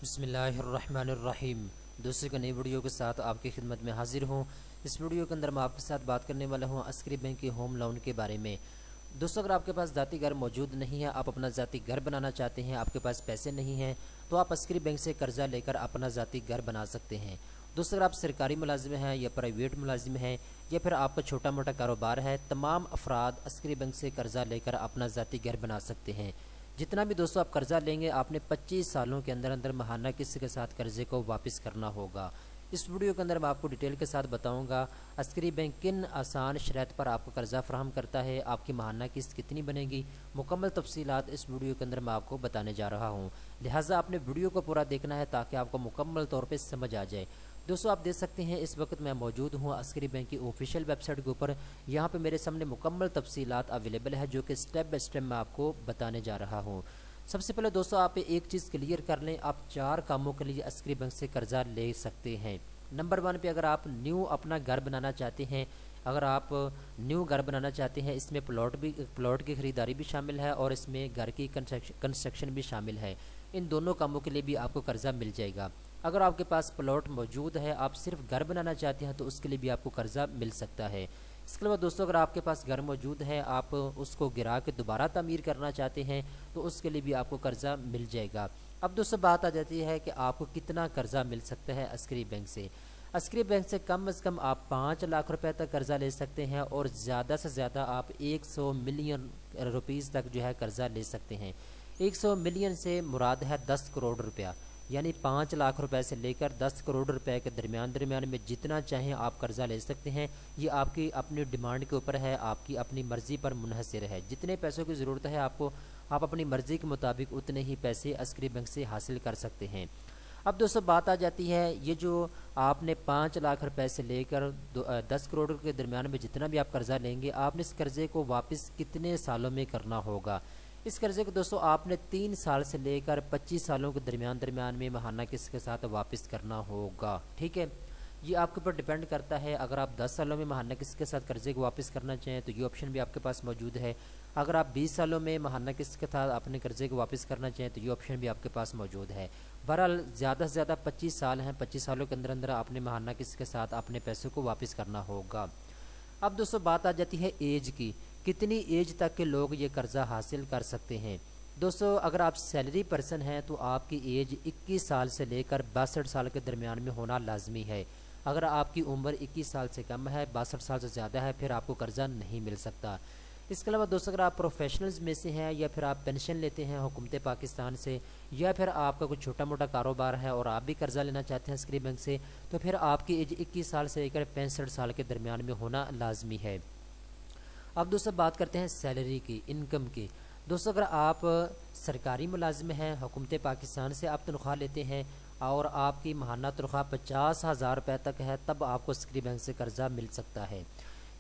बिस्मिल्लाहिर्रहमानिर्रहीम। दोस्तों का नई वीडियो के साथ आपकी खिदमत में हाजिर हूँ। इस वीडियो के अंदर मैं आपके साथ बात करने वाला हूँ अस्करी बैंक की होम लोन के बारे में। दोस्तों, अगर आपके पास ज़ाती घर मौजूद नहीं है, आप अपना ज़ाती घर बनाना चाहते हैं, आपके पास पैसे नहीं हैं, तो आप अस्करी बैंक से कर्ज़ा लेकर अपना ज़ाती घर बना सकते हैं। दोस्तों, अगर आप सरकारी मुलाजिम हैं या प्राइवेट मुलाजिम हैं या फिर आपका छोटा मोटा कारोबार है, तमाम अफराद अस्करी बैंक से कर्ज़ा लेकर अपना ज़ाती घर बना सकते हैं। जितना भी दोस्तों आप कर्ज़ा लेंगे, आपने 25 सालों के अंदर अंदर महाना किस्त के साथ कर्ज़े को वापस करना होगा। इस वीडियो के अंदर मैं आपको डिटेल के साथ बताऊंगा अस्करी बैंक किन आसान शर्त पर आपको कर्ज़ा फ्राहम करता है, आपकी महाना किस्त कितनी बनेगी, मुकम्मल तफसीलात इस वीडियो के अंदर मैं आपको बताने जा रहा हूं। लिहाजा आपने वीडियो को पूरा देखना है ताकि आपको मुकम्मल तौर पर समझ आ जाए। दोस्तों, आप देख सकते हैं इस वक्त मैं मौजूद हूँ अस्करी बैंक की ऑफिशियल वेबसाइट के ऊपर। यहाँ पे मेरे सामने मुकम्मल तफसीलात अवेलेबल है जो कि स्टेप बाय स्टेप मैं आपको बताने जा रहा हूँ। सबसे पहले दोस्तों, आप एक चीज़ क्लियर कर लें, आप 4 कामों के लिए अस्करी बैंक से कर्जा ले सकते हैं। नंबर 1 पे अगर आप न्यू अपना घर बनाना चाहते हैं, अगर आप न्यू घर बनाना चाहते हैं, इसमें प्लॉट की ख़रीदारी भी शामिल है और इसमें घर की कंस्ट्रक्शन भी शामिल है। इन दोनों कामों के लिए भी आपको कर्ज़ा मिल जाएगा। अगर आपके पास प्लॉट मौजूद है, आप सिर्फ घर बनाना चाहते हैं, तो उसके लिए भी आपको कर्ज़ा मिल सकता है। इसके अलावा दोस्तों, अगर आपके पास घर मौजूद है, आप उसको गिरा के दोबारा तामीर करना चाहते हैं, तो उसके लिए भी आपको कर्ज़ा मिल जाएगा। अब दोस्तों बात आ जाती है कि आपको कितना कर्ज़ा मिल सकता है अस्करी बैंक से। अस्करी बैंक से कम आप 5 लाख रुपए तक कर्ज़ा ले सकते हैं और ज़्यादा से ज़्यादा आप 100 मिलियन रुपीज़ तक जो है कर्ज़ा ले सकते हैं। 100 मिलियन से मुराद है 10 करोड़ रुपया, यानी 5 लाख रुपए से लेकर 10 करोड़ रुपए के दरमियान में जितना चाहें आप कर्ज़ा ले सकते हैं। ये आपकी अपनी डिमांड के ऊपर है, आपकी अपनी मर्ज़ी पर मुनहसर है। जितने पैसों की ज़रूरत है आपको, आप अपनी मर्ज़ी के मुताबिक उतने ही पैसे अस्करी बैंक से हासिल कर सकते हैं। अब दोस्तों बात आ जाती है, ये जो आपने 5 लाख रुपए से लेकर 10 करोड़ के दरमियान में जितना भी आप कर्ज़ा लेंगे, आपने इस कर्ज़े को वापस कितने सालों में करना होगा। इस कर्ज़े को दोस्तों आपने 3 साल से लेकर 25 सालों के दरमियान में महाना किस्त के साथ वापस करना होगा। ठीक है, ये आपके ऊपर डिपेंड करता है। अगर आप 10 सालों में महाना किस्त के साथ कर्ज़े को वापस करना चाहें तो ये ऑप्शन भी आपके पास मौजूद है। अगर आप 20 सालों में महाना किस्त के साथ अपने कर्ज़े को वापस करना चाहें तो ये ऑप्शन भी आपके पास मौजूद है। बहरहाल ज़्यादा से ज़्यादा 25 साल हैं, 25 सालों के अंदर अंदर आपने महाना किस्त के साथ अपने पैसों को वापस करना होगा। अब दोस्तों बात आ जाती है एज की, कितनी एज तक के लोग ये कर्ज़ा हासिल कर सकते हैं। दोस्तों, अगर आप सैलरी पर्सन हैं तो आपकी एज 21 साल से लेकर 62 साल के दरमियान में होना लाजमी है। अगर आपकी उम्र 21 साल से कम है, 62 साल से ज़्यादा है, फिर आपको कर्ज़ा नहीं मिल सकता। इसके अलावा दोस्तों, अगर आप प्रोफेशनल्स में से हैं या फिर आप पेंशन लेते हैं हुकूमत पाकिस्तान से, या फिर आपका कुछ छोटा मोटा कारोबार है और आप भी कर्ज़ा लेना चाहते हैं अस्करी बैंक से, तो फिर आपकी एज 21 साल से लेकर 65 साल के दरमियान में होना लाजमी है। अब दोस्तों बात करते हैं सैलरी की, इनकम की। दोस्तों, अगर आप सरकारी मुलाजिम हैं, हुकूमत पाकिस्तान से आप तनख्वाह लेते हैं और आपकी महाना तनख्वाह 50,000 रुपये तक है, तब आपको अस्करी बैंक से कर्ज़ा मिल सकता है।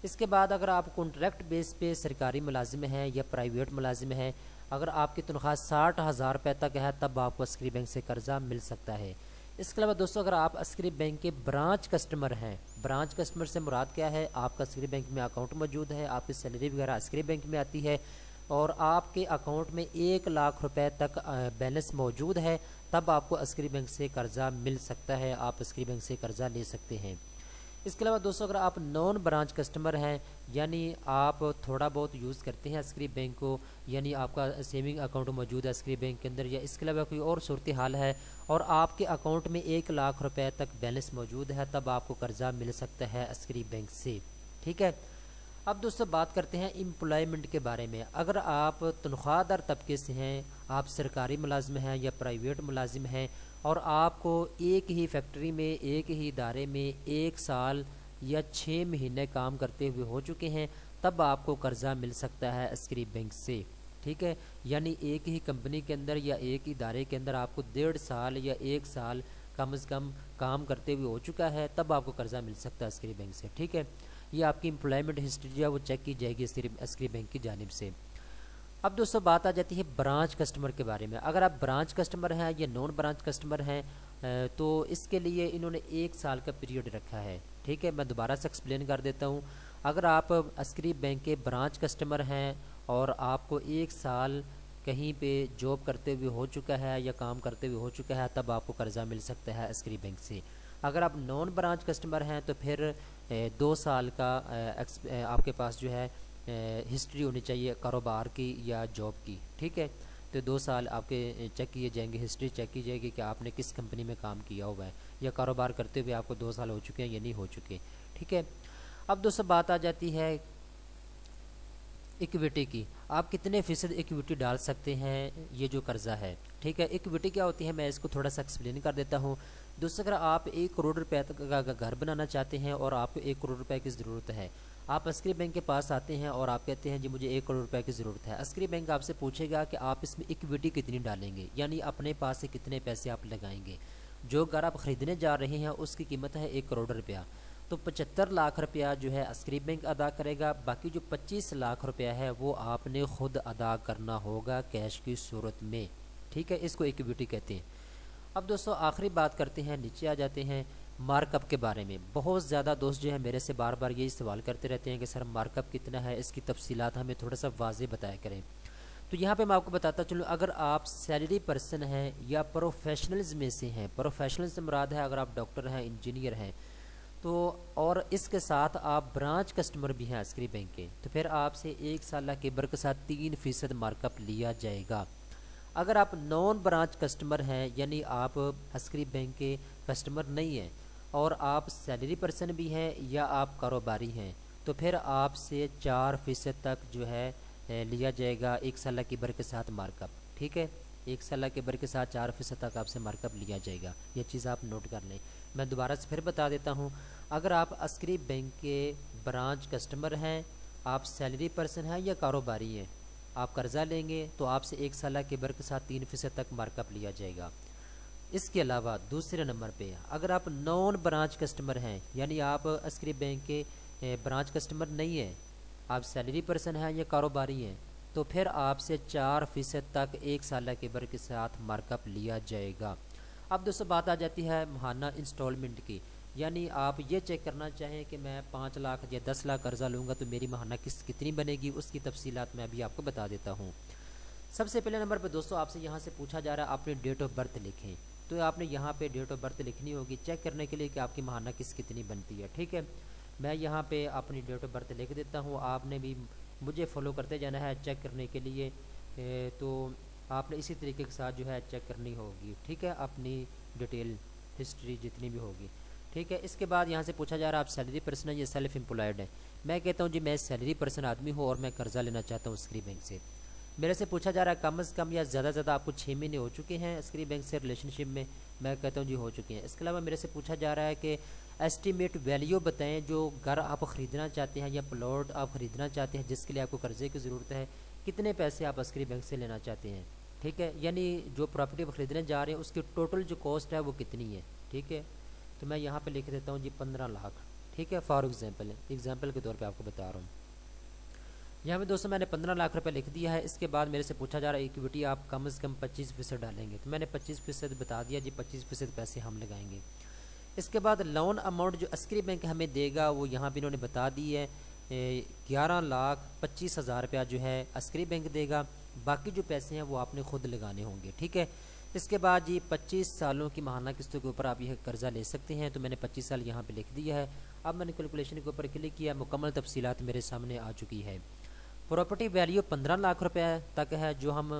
इसके बाद अगर आप कॉन्ट्रैक्ट बेस पे सरकारी मुलाजिम हैं या प्राइवेट मुलाजिम हैं, अगर आपकी तनख्वाह 60,000 रुपये तक है, तब आपको अस्करी बैंक से कर्ज़ा मिल सकता है। इसके अलावा दोस्तों, अगर आप अस्करी बैंक के ब्रांच कस्टमर हैं, ब्रांच कस्टमर से मुराद क्या है, आपका अस्करी बैंक में अकाउंट मौजूद है, आपकी सैलरी वगैरह अस्करी बैंक में आती है और आपके अकाउंट में 1 लाख रुपए तक बैलेंस मौजूद है, तब आपको अस्करी बैंक से कर्ज़ा मिल सकता है, आप अस्करी बैंक से कर्ज़ा ले सकते हैं। इसके अलावा दोस्तों, अगर आप नॉन ब्रांच कस्टमर हैं, यानी आप थोड़ा बहुत यूज़ करते हैं अस्करी बैंक को, यानी आपका सेविंग अकाउंट मौजूद है अस्करी बैंक के अंदर, या इसके अलावा कोई और सूरत हाल है और आपके अकाउंट में 1 लाख रुपए तक बैलेंस मौजूद है, तब आपको कर्ज़ा मिल सकता है अस्करी बैंक से। ठीक है, अब दोस्तों बात करते हैं एम्प्लॉयमेंट के बारे में। अगर आप तनख्वाहदार तबके से हैं, आप सरकारी मुलाजिम हैं या प्राइवेट मुलाजिम हैं और आपको एक ही फैक्ट्री में, एक ही इदारे में 1 साल या 6 महीने काम करते हुए हो चुके हैं, तब आपको कर्ज़ा मिल सकता है अस्करी बैंक से। ठीक है, यानी एक ही कंपनी के अंदर या एक इदारे के अंदर आपको 1.5 साल या 1 साल कम से कम काम करते हुए हो चुका है, तब आपको कर्ज़ा मिल सकता है अस्करी बैंक से। ठीक है, ये आपकी एम्प्लॉयमेंट हिस्ट्री जो है वो चेक की जाएगी अस्करी बैंक की जानिब से। अब दोस्तों बात आ जाती है ब्रांच कस्टमर के बारे में। अगर आप ब्रांच कस्टमर हैं या नॉन ब्रांच कस्टमर हैं, तो इसके लिए इन्होंने 1 साल का पीरियड रखा है। ठीक है, मैं दोबारा से एक्सप्लेन कर देता हूँ। अगर आप अस्करी बैंक के ब्रांच कस्टमर हैं और आपको 1 साल कहीं पे जॉब करते हुए हो चुका है या काम करते हुए हो चुका है, तब आपको कर्ज़ा मिल सकता है अस्करी बैंक से। अगर आप नॉन ब्रांच कस्टमर हैं तो फिर 2 साल का आपके पास जो है हिस्ट्री होनी चाहिए कारोबार की या जॉब की, ठीक है। तो 2 साल आपके चेक किए जाएंगे, हिस्ट्री चेक की जाएगी कि आपने किस कंपनी में काम किया हुआ है या कारोबार करते हुए आपको 2 साल हो चुके हैं या नहीं हो चुके, ठीक है। अब दोस्तों बात आ जाती है इक्विटी की। आप कितने फ़ीसद इक्विटी डाल सकते हैं ये जो कर्ज़ा है, ठीक है। इक्विटी क्या होती है, मैं इसको थोड़ा सा एक्सप्लेन कर देता हूँ। दोस्तों अगर आप 1 करोड़ रुपये का घर बनाना चाहते हैं और आपको 1 करोड़ रुपये की ज़रूरत है, आप अस्करी बैंक के पास आते हैं और आप कहते हैं जी मुझे 1 करोड़ रुपये की ज़रूरत है। अस्करी बैंक आपसे पूछेगा कि आप इसमें इक्विटी कितनी डालेंगे, यानी अपने पास से कितने पैसे आप लगाएंगे। जो घर आप ख़रीदने जा रहे हैं उसकी कीमत है 1 करोड़ रुपया, तो 75 लाख रुपया जो है अस्करी बैंक अदा करेगा। बाकी जो 25 लाख रुपया है वो आपने ख़ुद अदा करना होगा कैश की सूरत में, ठीक है। इसको इक्विटी कहते हैं। अब दोस्तों आखिरी बात करते हैं, नीचे आ जाते हैं मार्कअप के बारे में। बहुत ज़्यादा दोस्त जो है मेरे से बार बार यही सवाल करते रहते हैं कि सर मार्कअप कितना है, इसकी तफसीलात हमें थोड़ा सा वाज़ेह बताया करें। तो यहाँ पे मैं आपको बताता चलूँ, अगर आप सैलरी पर्सन हैं या प्रोफेशनल्स में से हैं, प्रोफेशनल से मुराद है अगर आप डॉक्टर हैं, इंजीनियर हैं, तो और इसके साथ आप ब्रांच कस्टमर भी हैं अस्करी बैंक के, तो फिर आपसे 1 साल के बर के साथ 3% मार्कअप लिया जाएगा। अगर आप नॉन ब्रांच कस्टमर हैं, यानी आप अस्करी बैंक के कस्टमर नहीं हैं और आप सैलरी पर्सन भी हैं या आप कारोबारी हैं, तो फिर आपसे 4% तक जो है लिया जाएगा 1 साल की बर के साथ मार्कअप, ठीक है। 1 साल के बर के साथ 4% तक आपसे मार्कअप लिया जाएगा। ये चीज़ आप नोट कर लें। मैं दोबारा से फिर बता देता हूँ, अगर आप अस्करी बैंक के ब्रांच कस्टमर हैं, आप सैलरी पर्सन हैं या कारोबारी हैं, आप कर्ज़ा लेंगे तो आपसे 1 साल के बर के साथ 3% तक मार्कअप लिया जाएगा। इसके अलावा दूसरे नंबर पे अगर आप नॉन ब्रांच कस्टमर हैं, यानी आप अस्करी बैंक के ब्रांच कस्टमर नहीं हैं, आप सैलरी पर्सन हैं या कारोबारी हैं, तो फिर आपसे 4% तक 1 साल के बर के साथ मार्कअप लिया जाएगा। अब दोस्तों बात आ जाती है महाना इंस्टॉलमेंट की, यानी आप ये चेक करना चाहें कि मैं 5 लाख या 10 लाख कर्ज़ा लूँगा तो मेरी महाना किस्त कितनी बनेगी, उसकी तफसीलात मैं अभी आपको बता देता हूँ। सबसे पहले नंबर पर दोस्तों आपसे यहाँ से पूछा जा रहा है आपने डेट ऑफ बर्थ लिखें, तो आपने यहाँ पे डेट ऑफ बर्थ लिखनी होगी चेक करने के लिए कि आपकी महाना किस्त कितनी बनती है, ठीक है। मैं यहाँ पे अपनी डेट ऑफ बर्थ लिख देता हूँ, आपने भी मुझे फॉलो करते जाना है चेक करने के लिए। तो आपने इसी तरीके के साथ जो है चेक करनी होगी, ठीक है, अपनी डिटेल हिस्ट्री जितनी भी होगी, ठीक है। इसके बाद यहाँ से पूछा जा रहा है आप सैलरी पर्सन है या सेल्फ एम्प्लॉयड है। मैं कहता हूँ जी मैं सैलरी पर्सन आदमी हूँ और मैं कर्ज़ा लेना चाहता हूँ अस्करी बैंक से। मेरे से पूछा जा रहा है कम से कम या ज़्यादा से ज़्यादा आपको 6 महीने हो चुके हैं अस्करी बैंक से रिलेशनशिप में। मैं कहता हूँ जी हो चुके हैं। इसके अलावा मेरे से पूछा जा रहा है कि एस्टीमेट वैल्यू बताएं, जो घर आप ख़रीदना चाहते हैं या प्लॉट आप ख़रीदना चाहते हैं जिसके लिए आपको कर्ज़े की ज़रूरत है, कितने पैसे आप अस्करी बैंक से लेना चाहते हैं, ठीक है। यानी जो प्रॉपर्टी आप ख़रीदने जा रहे हैं उसकी टोटल जो कॉस्ट है वो कितनी है, ठीक है। तो मैं यहाँ पे लिख देता हूँ जी 15 लाख, ठीक है, फॉर एग्जांपल के तौर पे आपको बता रहा हूँ। यहाँ पे दोस्तों मैंने 15 लाख रुपए लिख दिया है। इसके बाद मेरे से पूछा जा रहा है इक्विटी आप कम से कम 25% डालेंगे, तो मैंने 25% बता दिया जी, 25% पैसे हम लगाएंगे। इसके बाद लोन अमाउंट जो अस्करी बैंक हमें देगा वो यहाँ पे इन्होंने बता दी है 11,25,000 रुपया जो है अस्करी बैंक देगा, बाकी जो पैसे हैं वो आपने खुद लगाने होंगे, ठीक है। इसके बाद जी 25 सालों की माहाना किस्तों के ऊपर आप यह कर्ज़ा ले सकते हैं, तो मैंने 25 साल यहाँ पे लिख दिया है। अब मैंने कैलकुलेशन के ऊपर क्लिक किया, मुकम्मल तफसीलात मेरे सामने आ चुकी है। प्रॉपर्टी वैल्यू 15 लाख रुपए तक है जो हम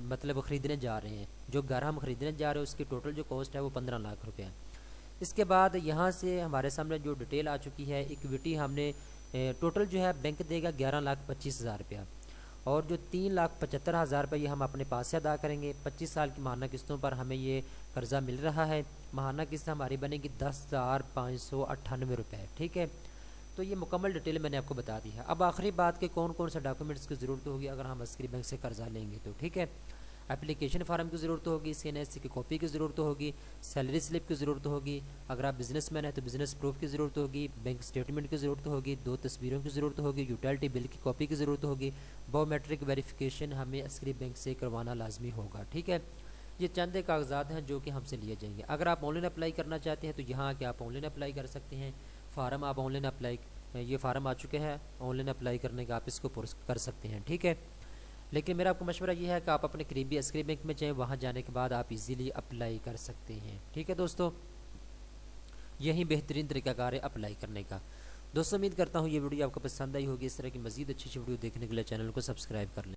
मतलब ख़रीदने जा रहे हैं, जो घर हम ख़रीदने जा रहे हैं उसकी टोटल जो कॉस्ट है वो 15 लाख रुपये है। इसके बाद यहाँ से हमारे सामने जो डिटेल आ चुकी है, इक्विटी हमने टोटल जो है बैंक देगा 11,25,000 रुपया, और जो 3,75,000 रुपये ये हम अपने पास से अदा करेंगे। 25 साल की माहाना किस्तों पर हमें ये कर्ज़ा मिल रहा है। माहाना किस्त हमारी बनेगी 10,598 रुपये, ठीक है। तो ये मुकम्मल डिटेल मैंने आपको बता दी है। अब आखिरी बात के कौन कौन से डॉक्यूमेंट्स की ज़रूरत होगी अगर हम अस्करी बैंक से कर्ज़ा लेंगे, तो ठीक है, एप्लीकेशन फार्म की ज़रूरत होगी, CNSC की कॉपी की ज़रूरत होगी, सैलरी स्लिप की ज़रूरत होगी, अगर आप बिजनेसमैन हैं तो बिज़नेस प्रूफ की ज़रूरत होगी, बैंक स्टेटमेंट की ज़रूरत होगी, 2 तस्वीरों की ज़रूरत होगी, यूटिलिटी बिल की कॉपी की ज़रूरत होगी, बायोमेट्रिक वेरिफिकेशन हमें अस्करी बैंक से करवाना लाजमी होगा, ठीक है। ये चंद कागजात हैं जो कि हमसे लिए जाएंगे। अगर आप ऑनलाइन अप्लाई करना चाहते हैं तो यहाँ आके आप ऑनलाइन अप्लाई कर सकते हैं। फ़ार्म आप ऑनलाइन अप्लाई, ये फ़ार्म आ चुके हैं, ऑनलाइन अप्लाई करने का आप इसको कर सकते हैं, ठीक है। लेकिन मेरा आपको मशवरा ये है कि आप अपने करीबी अस्करी बैंक में जाएँ, वहाँ जाने के बाद आप इजीली अप्लाई कर सकते हैं। ठीक है दोस्तों, यही बेहतरीन तरीकाकार है अप्लाई करने का। दोस्तों उम्मीद करता हूँ ये वीडियो आपको पसंद आई होगी। इस तरह की मज़ीद अच्छी वीडियो देखने के लिए चैनल को सब्सक्राइब कर लें।